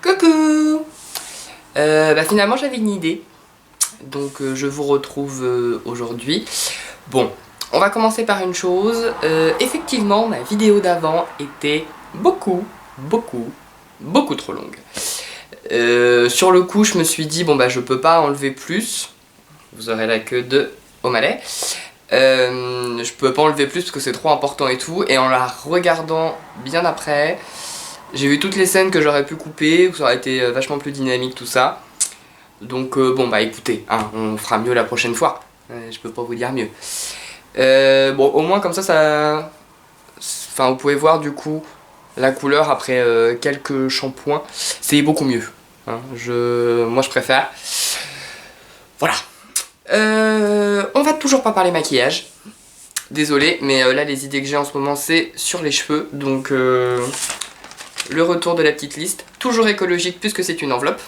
Coucou. Finalement j'avais une idée, donc je vous retrouve aujourd'hui. Bon, on va commencer par une chose. Effectivement, ma vidéo d'avant était beaucoup trop longue. Sur le coup, je me suis dit, bon je peux pas enlever plus. Vous aurez la queue de O'Malley. Je peux pas enlever plus parce que c'est trop important et tout. Et en la regardant bien après, j'ai vu toutes les scènes que j'aurais pu couper, où ça aurait été vachement plus dynamique tout ça. Donc écoutez, hein, on fera mieux la prochaine fois. Je peux pas vous dire mieux. Au moins comme ça, enfin vous pouvez voir du coup la couleur après quelques shampoings. C'est beaucoup mieux. Hein. Moi je préfère. Voilà. On va toujours pas parler maquillage. Désolé, mais là les idées que j'ai en ce moment c'est sur les cheveux. Donc le retour de la petite liste. Toujours écologique puisque c'est une enveloppe.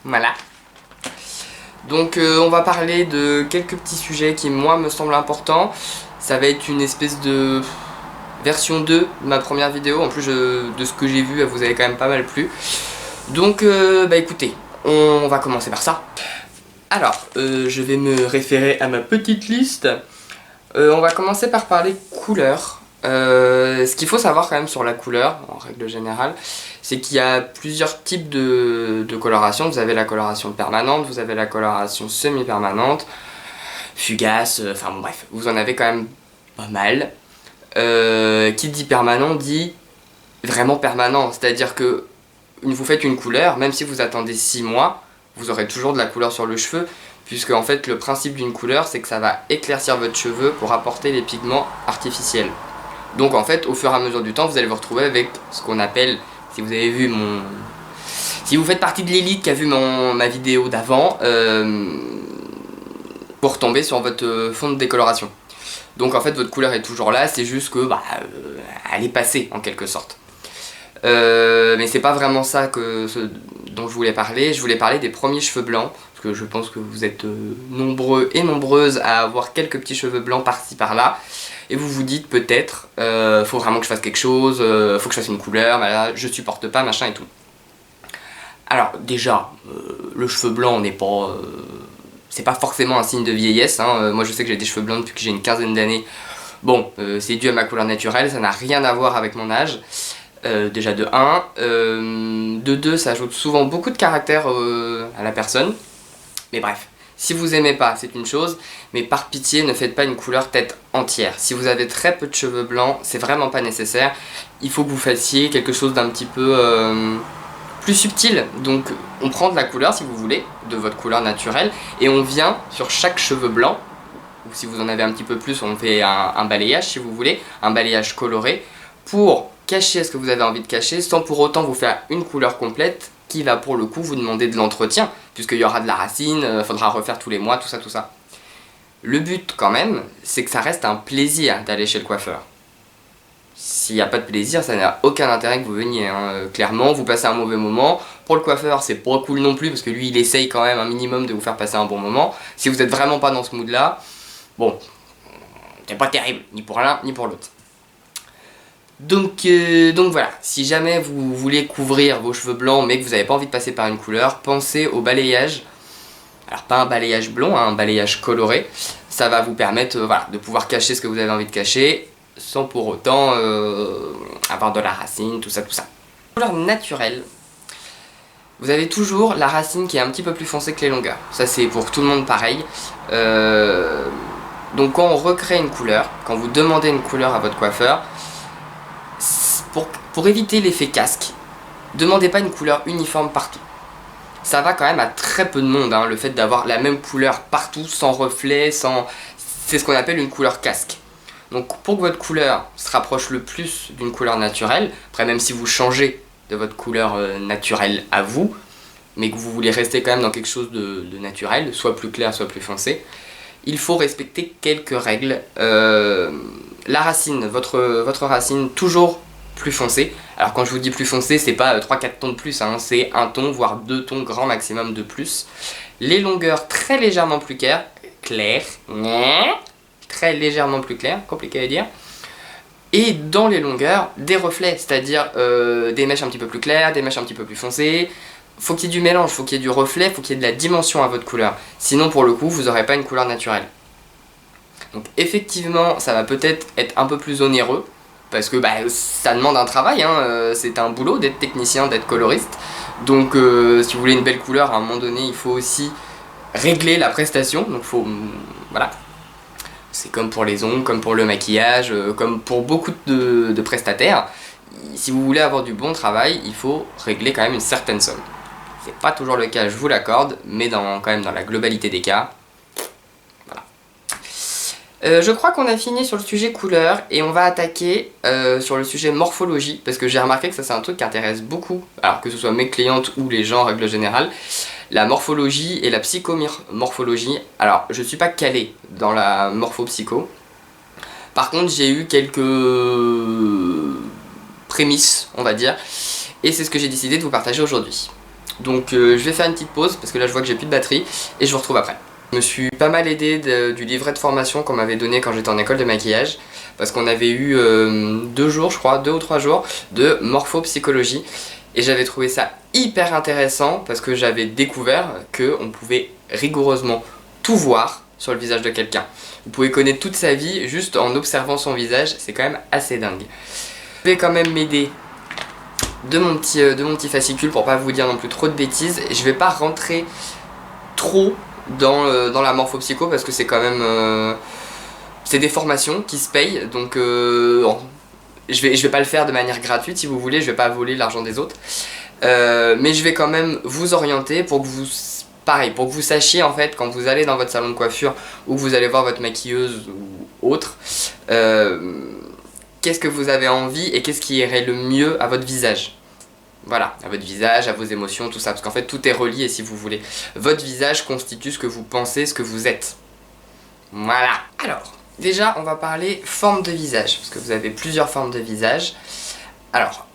Voilà. Donc on va parler de quelques petits sujets qui moi me semblent importants. Ça va être une espèce de version 2 de ma première vidéo. En plus de ce que j'ai vu, elle vous avait quand même pas mal plu. Donc écoutez, on va commencer par ça. Alors, je vais me référer à ma petite liste. On va commencer par parler couleur. Ce qu'il faut savoir quand même sur la couleur, en règle générale, c'est qu'il y a plusieurs types de coloration. Vous avez la coloration permanente, vous avez la coloration semi-permanente, fugace, enfin bon bref, vous en avez quand même pas mal. Qui dit permanent dit vraiment permanent, c'est-à-dire que vous faites une couleur, même si vous attendez 6 mois, vous aurez toujours de la couleur sur le cheveu, puisque en fait le principe d'une couleur c'est que ça va éclaircir votre cheveu pour apporter les pigments artificiels. Donc en fait au fur et à mesure du temps vous allez vous retrouver avec ce qu'on appelle, si vous avez vu si vous faites partie de l'élite qui a vu ma vidéo d'avant, pour tomber sur votre fond de décoloration. Donc en fait votre couleur est toujours là, c'est juste que elle est passée en quelque sorte. Mais c'est pas vraiment ça dont je voulais parler. Je voulais parler des premiers cheveux blancs, parce que je pense que vous êtes nombreux et nombreuses à avoir quelques petits cheveux blancs par-ci par-là. Et vous vous dites peut-être, faut vraiment que je fasse quelque chose, faut que je fasse une couleur, là, je supporte pas, machin et tout. Alors déjà, le cheveu blanc n'est pas... c'est pas forcément un signe de vieillesse, hein. Moi je sais que j'ai des cheveux blancs depuis que j'ai une quinzaine d'années. Bon, c'est dû à ma couleur naturelle, ça n'a rien à voir avec mon âge. Déjà de 1, de 2 ça ajoute souvent beaucoup de caractère à la personne, mais bref, si vous aimez pas c'est une chose, mais par pitié ne faites pas une couleur tête entière. Si vous avez très peu de cheveux blancs, c'est vraiment pas nécessaire, il faut que vous fassiez quelque chose d'un petit peu plus subtil. Donc on prend de la couleur si vous voulez, de votre couleur naturelle, et on vient sur chaque cheveu blanc, ou si vous en avez un petit peu plus on fait un balayage si vous voulez, un balayage coloré, pour cacher ce que vous avez envie de cacher sans pour autant vous faire une couleur complète qui va pour le coup vous demander de l'entretien, puisqu'il y aura de la racine, faudra refaire tous les mois, tout ça. Le but quand même, c'est que ça reste un plaisir d'aller chez le coiffeur. S'il n'y a pas de plaisir, ça n'a aucun intérêt que vous veniez, hein. Clairement, vous passez un mauvais moment. Pour le coiffeur, c'est pas cool non plus, parce que lui, il essaye quand même un minimum de vous faire passer un bon moment. Si vous êtes vraiment pas dans ce mood-là, bon, c'est pas terrible, ni pour l'un, ni pour l'autre. Donc voilà, si jamais vous voulez couvrir vos cheveux blancs mais que vous n'avez pas envie de passer par une couleur, pensez au balayage. Alors pas un balayage blond, hein, un balayage coloré. Ça va vous permettre de pouvoir cacher ce que vous avez envie de cacher sans pour autant avoir de la racine, tout ça. Couleur naturelle, vous avez toujours la racine qui est un petit peu plus foncée que les longueurs. Ça c'est pour tout le monde pareil. Donc quand on recrée une couleur, quand vous demandez une couleur à votre coiffeur, pour éviter l'effet casque, demandez pas une couleur uniforme partout. Ça va quand même à très peu de monde, hein, le fait d'avoir la même couleur partout, sans reflet, c'est ce qu'on appelle une couleur casque. Donc pour que votre couleur se rapproche le plus d'une couleur naturelle, après même si vous changez de votre couleur naturelle à vous, mais que vous voulez rester quand même dans quelque chose de naturel, soit plus clair, soit plus foncé, il faut respecter quelques règles. La racine, votre racine, toujours plus foncé. Alors quand je vous dis plus foncé, c'est pas 3-4 tons de plus, hein, c'est 1 ton, voire 2 tons grand maximum de plus. Les longueurs très légèrement plus claires, très légèrement plus claires, compliqué à dire. Et dans les longueurs, des reflets, c'est-à-dire des mèches un petit peu plus claires, des mèches un petit peu plus foncées. Faut qu'il y ait du mélange, faut qu'il y ait du reflet, faut qu'il y ait de la dimension à votre couleur. Sinon, pour le coup, vous n'aurez pas une couleur naturelle. Donc effectivement, ça va peut-être être un peu plus onéreux, parce que ça demande un travail, hein, c'est un boulot d'être technicien, d'être coloriste. Donc si vous voulez une belle couleur, à un moment donné, il faut aussi régler la prestation. Donc voilà. C'est comme pour les ongles, comme pour le maquillage, comme pour beaucoup de prestataires. Si vous voulez avoir du bon travail, il faut régler quand même une certaine somme. C'est pas toujours le cas, je vous l'accorde, mais quand même dans la globalité des cas. Je crois qu'on a fini sur le sujet couleur et on va attaquer sur le sujet morphologie, parce que j'ai remarqué que ça c'est un truc qui intéresse beaucoup, alors que ce soit mes clientes ou les gens en règle générale, la morphologie et la psychomorphologie. Alors je suis pas calé dans la morpho-psycho, par contre j'ai eu quelques prémices on va dire, et c'est ce que j'ai décidé de vous partager aujourd'hui. Donc je vais faire une petite pause parce que là je vois que j'ai plus de batterie et je vous retrouve après. Je me suis pas mal aidé du livret de formation qu'on m'avait donné quand j'étais en école de maquillage, parce qu'on avait eu 2 jours, je crois, 2 ou 3 jours de morphopsychologie, et j'avais trouvé ça hyper intéressant parce que j'avais découvert qu'on pouvait rigoureusement tout voir sur le visage de quelqu'un. Vous pouvez connaître toute sa vie juste en observant son visage, c'est quand même assez dingue. Je vais quand même m'aider de mon petit fascicule pour pas vous dire non plus trop de bêtises. Je vais pas rentrer trop dans la morphopsycho parce que c'est quand même c'est des formations qui se payent, donc je vais pas le faire de manière gratuite si vous voulez, je vais pas voler l'argent des autres, mais je vais quand même vous orienter pour que vous sachiez en fait quand vous allez dans votre salon de coiffure ou que vous allez voir votre maquilleuse ou autre, qu'est-ce que vous avez envie et qu'est-ce qui irait le mieux à votre visage. Voilà, à votre visage, à vos émotions, tout ça, parce qu'en fait tout est relié si vous voulez. Votre visage constitue ce que vous pensez, ce que vous êtes. Voilà. Alors, déjà on va parler forme de visage, parce que vous avez plusieurs formes de visage. Alors,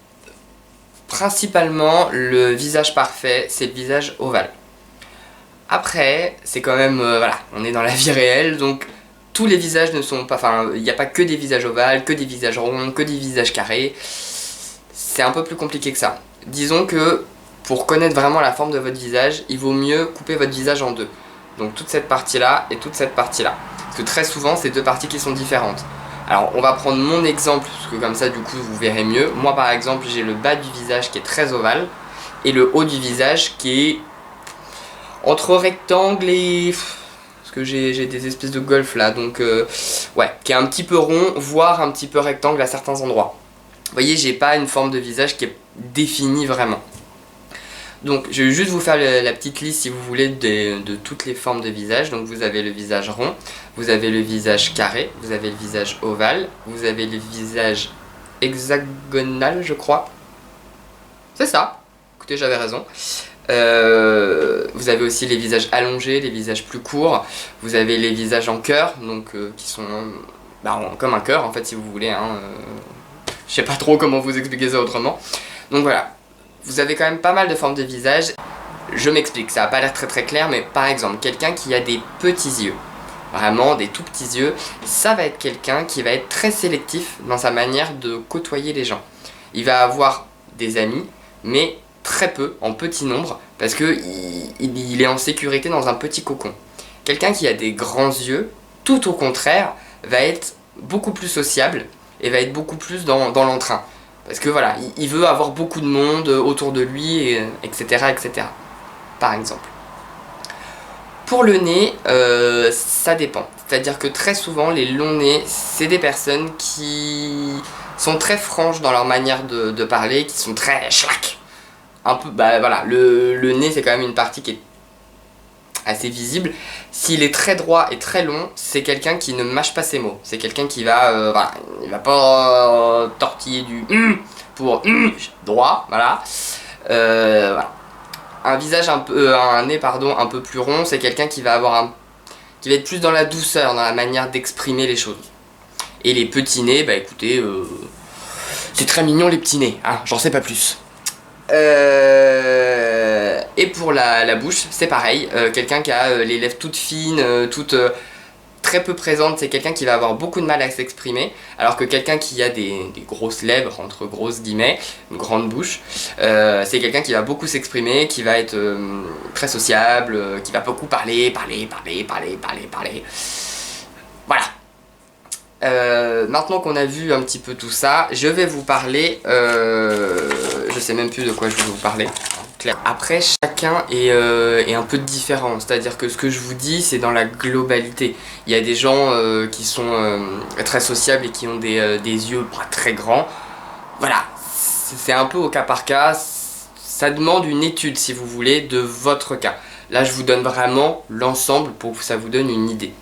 principalement le visage parfait, c'est le visage ovale. Après, c'est quand même, voilà, on est dans la vie réelle, donc tous les visages ne sont pas, enfin, il n'y a pas que des visages ovales, que des visages ronds, que des visages carrés. C'est un peu plus compliqué que ça. Disons que pour connaître vraiment la forme de votre visage, il vaut mieux couper votre visage en deux. Donc toute cette partie-là et toute cette partie-là. Parce que très souvent, c'est deux parties qui sont différentes. Alors on va prendre mon exemple, parce que comme ça du coup vous verrez mieux. Moi par exemple, j'ai le bas du visage qui est très ovale et le haut du visage qui est entre rectangle et... Parce que j'ai des espèces de golfs là, donc ouais, qui est un petit peu rond, voire un petit peu rectangle à certains endroits. Vous voyez, j'ai pas une forme de visage qui est définie vraiment. Donc je vais juste vous faire la petite liste si vous voulez de toutes les formes de visage. Donc vous avez le visage rond, vous avez le visage carré, vous avez le visage ovale, vous avez le visage hexagonal je crois. C'est ça, écoutez j'avais raison. Vous avez aussi les visages allongés, les visages plus courts, vous avez les visages en cœur, donc qui sont comme un cœur en fait si vous voulez, hein, je sais pas trop comment vous expliquer ça autrement. Donc voilà, vous avez quand même pas mal de formes de visage. Je m'explique, ça a pas l'air très clair, mais par exemple, quelqu'un qui a des petits yeux, vraiment des tout petits yeux, ça va être quelqu'un qui va être très sélectif dans sa manière de côtoyer les gens. Il va avoir des amis, mais très peu, en petit nombre, parce que il est en sécurité dans un petit cocon. Quelqu'un qui a des grands yeux, tout au contraire, va être beaucoup plus sociable, et va être beaucoup plus dans l'entrain. Parce que voilà, il veut avoir beaucoup de monde autour de lui, etc., etc. Par exemple. Pour le nez, ça dépend. C'est-à-dire que très souvent, les longs nez, c'est des personnes qui sont très franches dans leur manière de parler, qui sont très schlac. Un peu, voilà, le nez, c'est quand même une partie qui est assez visible. S'il est très droit et très long, c'est quelqu'un qui ne mâche pas ses mots. C'est quelqu'un qui va, voilà, il va pas tortiller du pour droit, voilà. Voilà. Un visage un nez pardon, un peu plus rond, c'est quelqu'un qui va qui va être plus dans la douceur, dans la manière d'exprimer les choses. Et les petits nez, écoutez, c'est très mignon les petits nez, hein, j'en sais pas plus. Et pour la bouche, c'est pareil, quelqu'un qui a les lèvres toutes fines, toutes très peu présente, c'est quelqu'un qui va avoir beaucoup de mal à s'exprimer, alors que quelqu'un qui a des grosses lèvres, entre grosses guillemets, une grande bouche, c'est quelqu'un qui va beaucoup s'exprimer, qui va être très sociable, qui va beaucoup parler. Voilà. Maintenant qu'on a vu un petit peu tout ça, je vais vous parler, je sais même plus de quoi je vais vous parler. Après, chacun est un peu différent, c'est-à-dire que ce que je vous dis, c'est dans la globalité. Il y a des gens qui sont très sociables et qui ont des yeux pas très grands. Voilà, c'est un peu au cas par cas, ça demande une étude, si vous voulez, de votre cas. Là, je vous donne vraiment l'ensemble pour que ça vous donne une idée.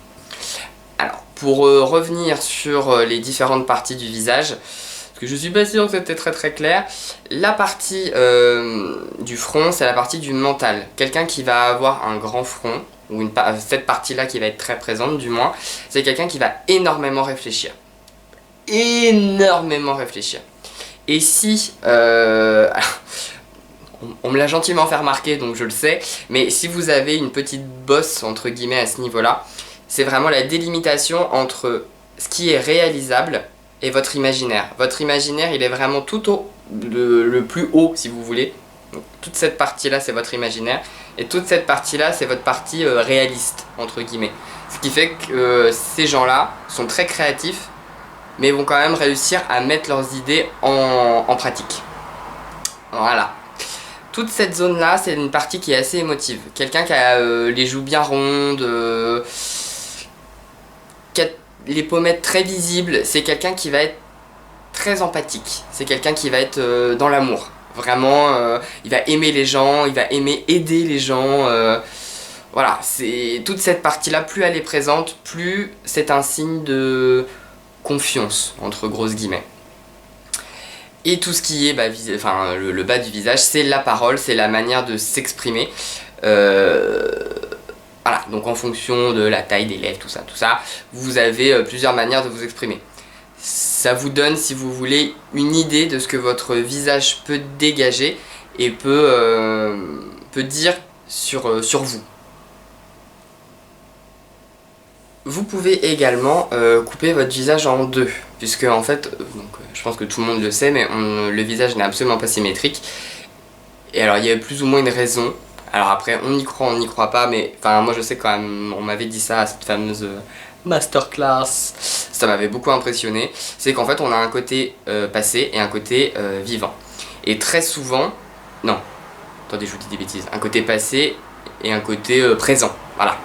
Alors, pour revenir sur les différentes parties du visage, parce que je suis pas sûr que c'était très clair, la partie du front, c'est la partie du mental. Quelqu'un qui va avoir un grand front, ou cette partie-là qui va être très présente du moins, c'est quelqu'un qui va énormément réfléchir. Énormément réfléchir. Et si... on me l'a gentiment fait remarquer, donc je le sais, mais si vous avez une petite bosse, entre guillemets, à ce niveau-là, c'est vraiment la délimitation entre ce qui est réalisable et votre imaginaire. Votre imaginaire, il est vraiment tout le plus haut, si vous voulez. Donc, toute cette partie-là, c'est votre imaginaire. Et toute cette partie-là, c'est votre partie réaliste, entre guillemets. Ce qui fait que ces gens-là sont très créatifs, mais vont quand même réussir à mettre leurs idées en pratique. Voilà. Toute cette zone-là, c'est une partie qui est assez émotive. Quelqu'un qui a les joues bien rondes, qui a les pommettes très visibles, c'est quelqu'un qui va être très empathique. C'est quelqu'un qui va être dans l'amour. Vraiment, il va aimer les gens, il va aimer aider les gens. Voilà, c'est toute cette partie-là, plus elle est présente, plus c'est un signe de confiance, entre grosses guillemets. Et tout ce qui est le bas du visage, c'est la parole, c'est la manière de s'exprimer. Voilà, donc en fonction de la taille des lèvres, tout ça, vous avez plusieurs manières de vous exprimer. Ça vous donne, si vous voulez, une idée de ce que votre visage peut dégager et peut dire sur vous. Vous pouvez également couper votre visage en deux, puisque en fait, je pense que tout le monde le sait, mais le visage n'est absolument pas symétrique. Et alors il y a plus ou moins une raison. Alors après, on y croit, on n'y croit pas, mais enfin moi je sais quand même, on m'avait dit ça à cette fameuse masterclass, ça m'avait beaucoup impressionné. C'est qu'en fait on a un côté passé et un côté vivant. Et très souvent, non, attendez je vous dis des bêtises, un côté passé et un côté présent, voilà.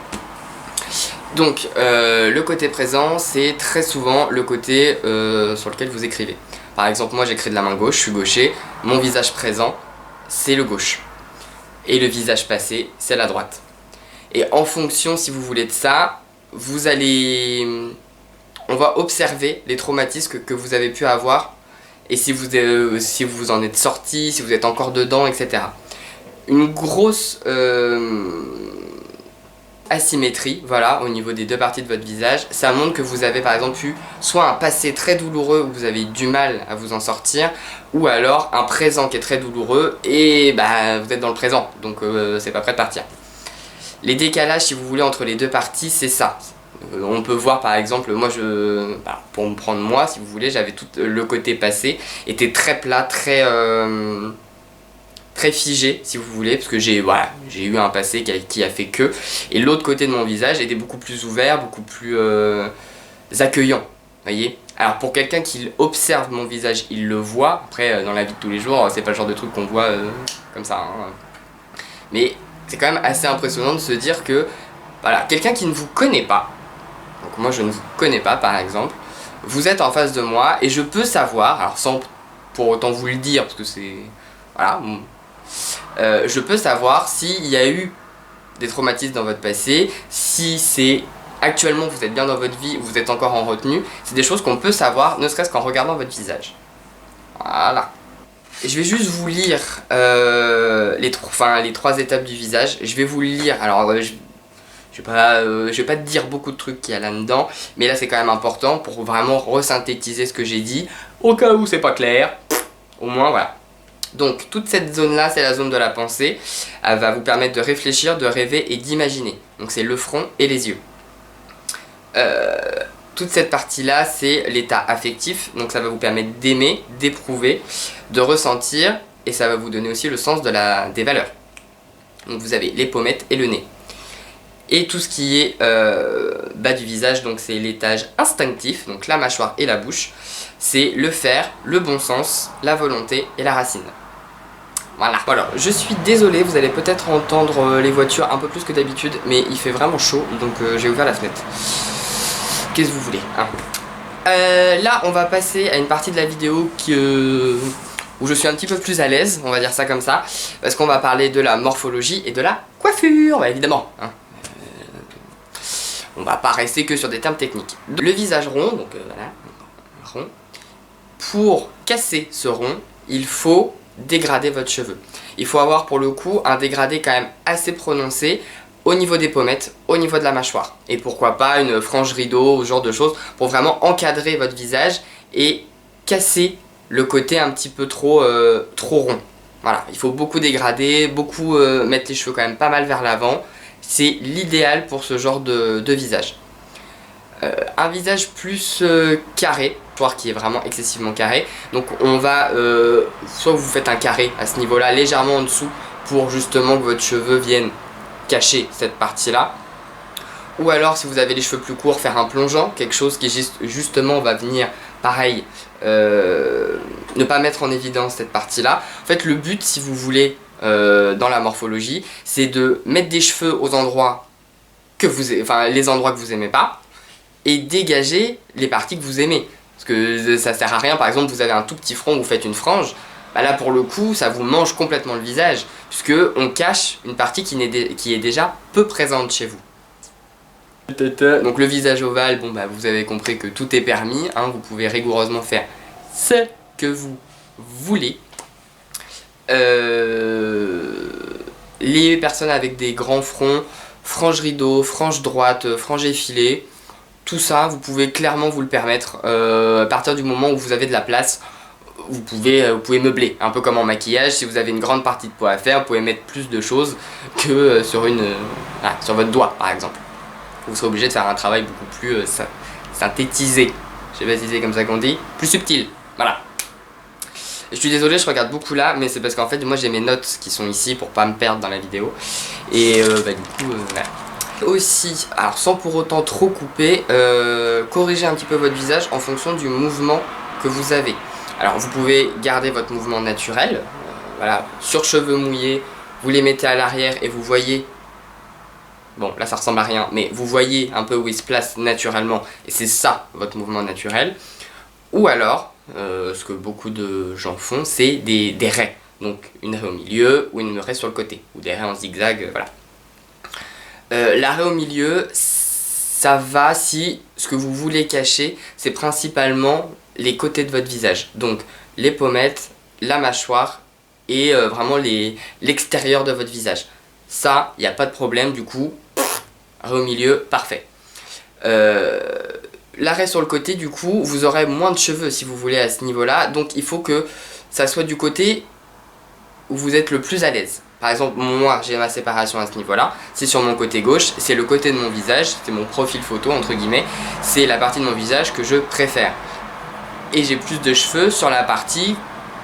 Donc le côté présent, c'est très souvent le côté sur lequel vous écrivez. Par exemple, moi j'écris de la main gauche, je suis gaucher, mon visage présent, c'est le gauche. Et le visage passé, c'est la droite. Et en fonction, si vous voulez, de ça, on va observer les traumatismes que vous avez pu avoir et si vous en êtes sorti, si vous êtes encore dedans, etc. Une grosse asymétrie, voilà, au niveau des deux parties de votre visage, ça montre que vous avez par exemple eu soit un passé très douloureux où vous avez du mal à vous en sortir, ou alors un présent qui est très douloureux et vous êtes dans le présent, donc c'est pas prêt de partir. Les décalages, si vous voulez, entre les deux parties, c'est ça. On peut voir par exemple, moi pour me prendre moi, si vous voulez, j'avais tout le côté passé, était très plat, très figé, si vous voulez, parce que j'ai eu un passé qui a fait que, et l'autre côté de mon visage était beaucoup plus ouvert, beaucoup plus accueillant, voyez. Alors pour quelqu'un qui observe mon visage, il le voit, après dans la vie de tous les jours, c'est pas le genre de truc qu'on voit comme ça, hein. Mais c'est quand même assez impressionnant de se dire que, voilà, quelqu'un qui ne vous connaît pas, donc moi je ne vous connais pas par exemple, vous êtes en face de moi et je peux savoir, alors sans pour autant vous le dire, parce que c'est, voilà, je peux savoir s'il y a eu des traumatismes dans votre passé, si c'est actuellement vous êtes bien dans votre vie ou vous êtes encore en retenue, c'est des choses qu'on peut savoir ne serait-ce qu'en regardant votre visage. Voilà. Et je vais juste vous lire les trois étapes du visage. Je vais vous le lire, alors je vais pas te dire beaucoup de trucs qu'il y a là-dedans, mais là c'est quand même important pour vraiment resynthétiser ce que j'ai dit, au cas où c'est pas clair, au moins voilà. Donc toute cette zone-là, c'est la zone de la pensée. Elle va vous permettre de réfléchir, de rêver et d'imaginer. Donc c'est le front et les yeux. toute cette partie-là, c'est l'état affectif. Donc ça va vous permettre d'aimer, d'éprouver, de ressentir, et ça va vous donner aussi le sens des valeurs. Donc vous avez les pommettes et le nez. Et tout ce qui est bas du visage, donc c'est l'étage instinctif, donc la mâchoire et la bouche. C'est le faire, le bon sens, la volonté et la racine. Voilà. Voilà, je suis désolé, vous allez peut-être entendre les voitures un peu plus que d'habitude, mais il fait vraiment chaud, donc j'ai ouvert la fenêtre. Qu'est-ce que vous voulez, hein. Là, on va passer à une partie de la vidéo où je suis un petit peu plus à l'aise, on va dire ça comme ça, parce qu'on va parler de la morphologie et de la coiffure, bah, évidemment, hein. On va pas rester que sur des termes techniques. Le visage rond, donc voilà, rond. Pour casser ce rond, il faut dégrader votre cheveu. Il faut avoir pour le coup un dégradé quand même assez prononcé au niveau des pommettes, au niveau de la mâchoire. Et pourquoi pas une frange rideau, ce genre de choses, pour vraiment encadrer votre visage et casser le côté un petit peu trop rond. Voilà, il faut beaucoup dégrader, beaucoup mettre les cheveux quand même pas mal vers l'avant. C'est l'idéal pour ce genre de visage. Un visage plus carré, qui est vraiment excessivement carré. Donc on va, soit vous faites un carré à ce niveau-là, légèrement en dessous, pour justement que votre cheveu vienne cacher cette partie-là. Ou alors si vous avez les cheveux plus courts, faire un plongeant, quelque chose qui justement va venir, pareil, ne pas mettre en évidence cette partie-là. En fait le but, si vous voulez, dans la morphologie, c'est de mettre des cheveux aux endroits les endroits que vous aimez pas, et dégager les parties que vous aimez. Parce que ça sert à rien, par exemple vous avez un tout petit front, vous faites une frange, bah là pour le coup ça vous mange complètement le visage, puisque on cache une partie qui est déjà peu présente chez vous. Donc le visage ovale, bon bah vous avez compris que tout est permis, hein, vous pouvez rigoureusement faire ce que vous voulez. Les personnes avec des grands fronts, frange rideau, frange droite, frange effilée, tout ça vous pouvez clairement vous le permettre à partir du moment où vous avez de la place. Vous pouvez meubler, un peu comme en maquillage. Si vous avez une grande partie de peau à faire, vous pouvez mettre plus de choses que sur votre doigt par exemple. Vous serez obligé de faire un travail beaucoup plus synthétisé, je sais pas si c'est comme ça qu'on dit, plus subtil, voilà. Je suis désolé, je regarde beaucoup là, mais c'est parce qu'en fait moi j'ai mes notes qui sont ici pour pas me perdre dans la vidéo. Et bah du coup, voilà. Aussi, alors sans pour autant trop couper, corriger un petit peu votre visage en fonction du mouvement que vous avez. Alors vous pouvez garder votre mouvement naturel, voilà, sur cheveux mouillés, vous les mettez à l'arrière et vous voyez, bon là ça ressemble à rien, mais vous voyez un peu où il se place naturellement, et c'est ça votre mouvement naturel. Ou alors, ce que beaucoup de gens font, c'est des raies, donc une raie au milieu ou une raie sur le côté, ou des raies en zigzag, voilà. La raie au milieu, ça va si ce que vous voulez cacher, c'est principalement les côtés de votre visage. Donc les pommettes, la mâchoire et vraiment l'extérieur de votre visage. Ça, il n'y a pas de problème, du coup, raie au milieu, parfait. La raie sur le côté, du coup, vous aurez moins de cheveux si vous voulez à ce niveau-là. Donc il faut que ça soit du côté où vous êtes le plus à l'aise. Par exemple, moi j'ai ma séparation à ce niveau-là, c'est sur mon côté gauche, c'est le côté de mon visage, c'est mon profil photo entre guillemets, c'est la partie de mon visage que je préfère. Et j'ai plus de cheveux sur la partie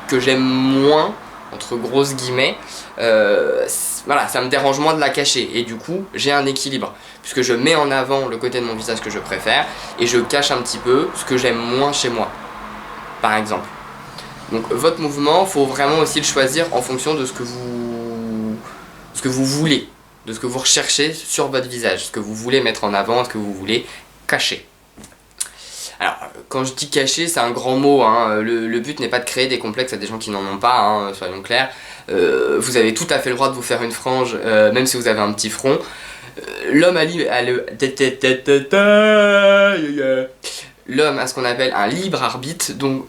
que j'aime moins, entre grosses guillemets, voilà, ça me dérange moins de la cacher, et du coup j'ai un équilibre, puisque je mets en avant le côté de mon visage que je préfère, et je cache un petit peu ce que j'aime moins chez moi, par exemple. Donc votre mouvement, il faut vraiment aussi le choisir en fonction de ce que vous voulez, de ce que vous recherchez sur votre visage, ce que vous voulez mettre en avant, ce que vous voulez cacher. Alors, quand je dis cacher, c'est un grand mot, hein. Le but n'est pas de créer des complexes à des gens qui n'en ont pas, hein, soyons clairs. Vous avez tout à fait le droit de vous faire une frange, même si vous avez un petit front. L'homme a ce qu'on appelle un libre arbitre, donc...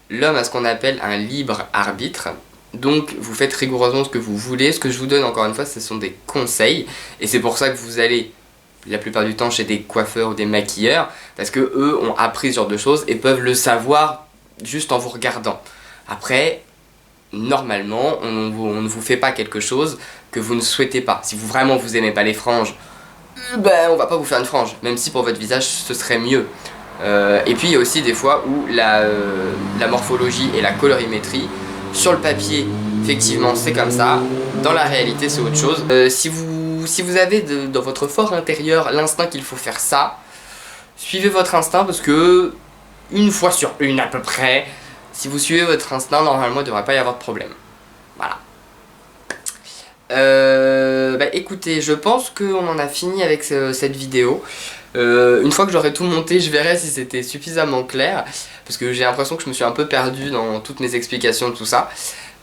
L'homme a ce qu'on appelle un libre arbitre, donc vous faites rigoureusement ce que vous voulez. Ce que je vous donne encore une fois, ce sont des conseils, et c'est pour ça que vous allez la plupart du temps chez des coiffeurs ou des maquilleurs, parce que eux ont appris ce genre de choses et peuvent le savoir juste en vous regardant. Après, normalement, on ne vous fait pas quelque chose que vous ne souhaitez pas. Si vraiment vous aimez pas les franges, ben on va pas vous faire une frange, même si pour votre visage ce serait mieux. Et puis il y a aussi des fois où la morphologie et la colorimétrie, sur le papier, effectivement c'est comme ça, dans la réalité c'est autre chose. Si vous avez dans votre fort intérieur l'instinct qu'il faut faire ça, suivez votre instinct parce que, une fois sur une à peu près, si vous suivez votre instinct, normalement il ne devrait pas y avoir de problème. Voilà. Bah écoutez, je pense qu'on en a fini avec cette vidéo. Une fois que j'aurai tout monté, je verrai si c'était suffisamment clair, parce que j'ai l'impression que je me suis un peu perdu dans toutes mes explications de tout ça.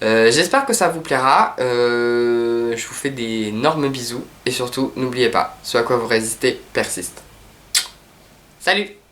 J'espère que ça vous plaira. Je vous fais d'énormes bisous et surtout n'oubliez pas, ce à quoi vous résistez persiste. Salut!